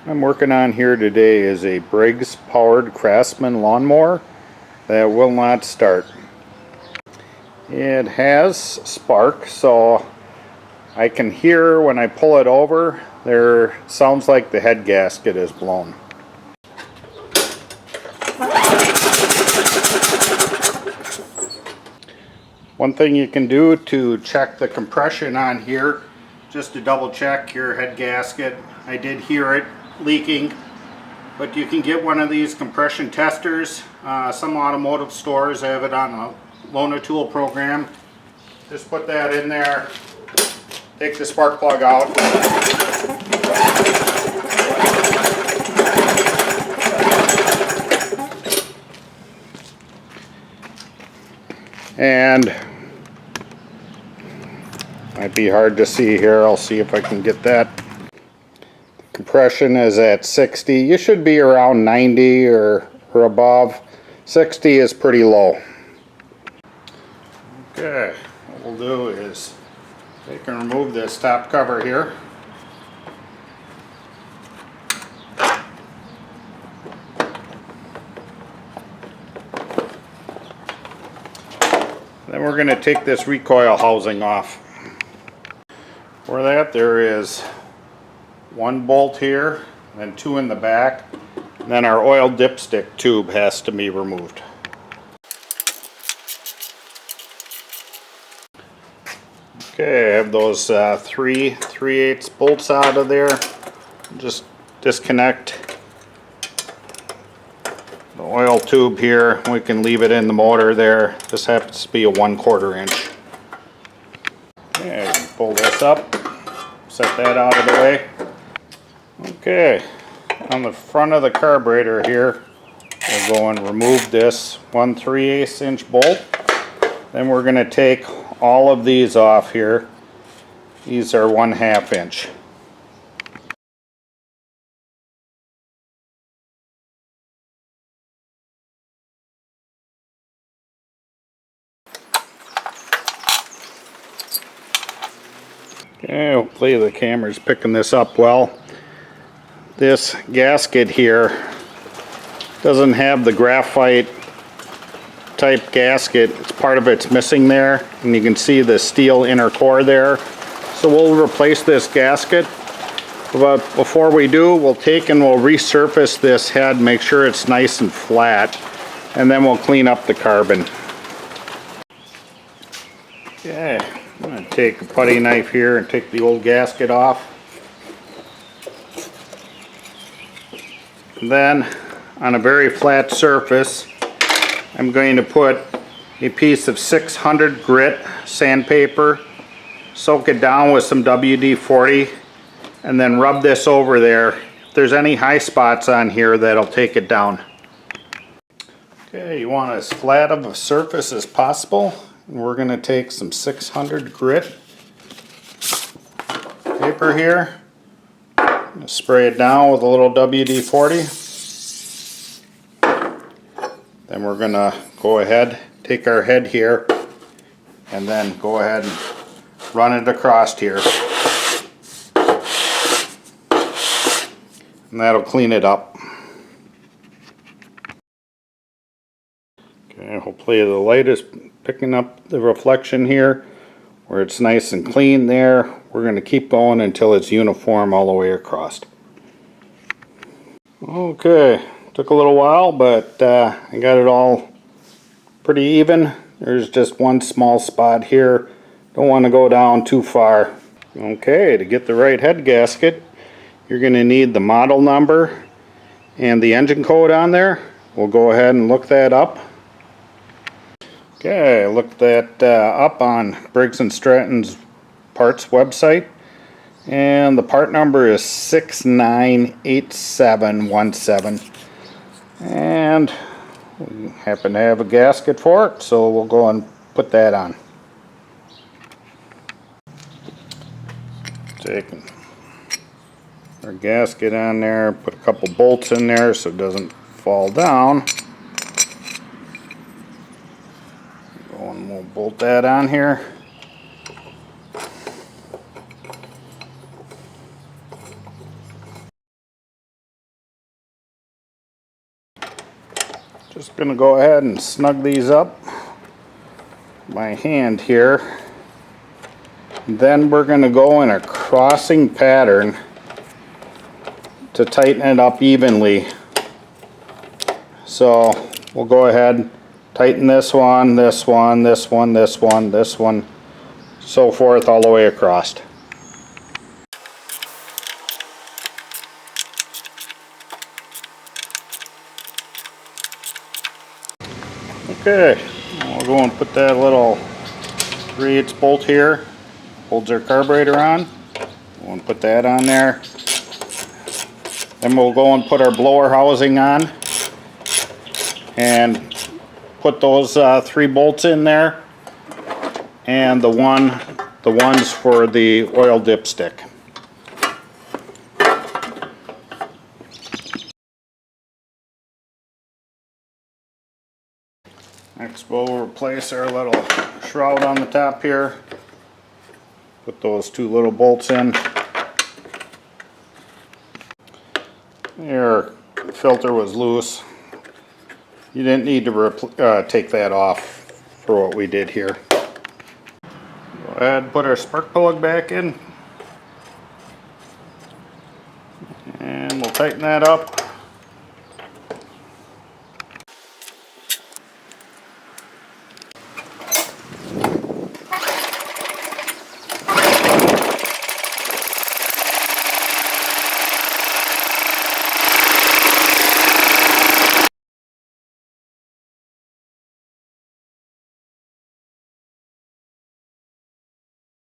I'm working on here today is a Briggs powered Craftsman lawnmower that will not start. It has spark, so I can hear when I pull it over, there sounds like the head gasket is blown. One thing you can do to check the compression on here, just to double check your head gasket. I did hear it leaking, but you can get one of these compression testers. Some automotive stores have it on a Lonatool program. Just put that in there, take the spark plug out, and might be hard to see here. I'll see if I can get that. Compression is at 60. You should be around 90 or above. 60 is pretty low. Okay, what we'll do is take and remove this top cover here. Then we're going to take this recoil housing off. For that, there is one bolt here, then two in the back, and then our oil dipstick tube has to be removed. Okay, I have those 3/8 bolts out of there. Just disconnect the oil tube here. We can leave it in the motor there. This happens to be a 1/4 inch. Okay, pull this up, set that out of the way. Okay, on the front of the carburetor here, we'll go and remove this 1/3/8 inch bolt. Then we're going to take all of these off here. These are 1/2 inch. Okay, hopefully the camera's picking this up well. This gasket here doesn't have the graphite type gasket. It's part of it's missing there, and you can see the steel inner core there. So we'll replace this gasket, but before we do, we'll take and we'll resurface this head, make sure it's nice and flat, and then we'll clean up the carbon. Okay, I'm going to take a putty knife here and take the old gasket off. And then on a very flat surface, I'm going to put a piece of 600 grit sandpaper, soak it down with some WD-40, and then rub this over there. If there's any high spots on here, that'll take it down. Okay, you want as flat of a surface as possible. And we're going to take some 600 grit paper here. Spray it down with a little WD-40. Then we're going to go ahead, take our head here, and then go ahead and run it across here. And that'll clean it up. Okay, hopefully the light is picking up the reflection here where it's nice and clean there. We're going to keep going until it's uniform all the way across. Okay, took a little while, but I got it all pretty even. There's just one small spot here. Don't want to go down too far. Okay, to get the right head gasket, you're going to need the model number and the engine code on there. We'll go ahead and look that up. Okay, I looked that up on Briggs and Stratton's parts website, and the part number is 698717, and we happen to have a gasket for it, so we'll go and put that on. Taking our gasket on there, put a couple bolts in there so it doesn't fall down. And we'll bolt that on here. Just going to go ahead and snug these up by hand here. Then we're going to go in a crossing pattern to tighten it up evenly. So we'll go ahead, tighten this one, this one, this one, this one, this one, so forth all the way across. Okay, we'll go and put that little 3/8 bolt here, holds our carburetor on. We'll put that on there. Then we'll go and put our blower housing on and put those 3 bolts in there, and the ones for the oil dipstick. Next we'll replace our little shroud on the top here. Put those 2 little bolts in. Your filter was loose. You didn't need to take that off for what we did here. Go ahead and put our spark plug back in. And we'll tighten that up.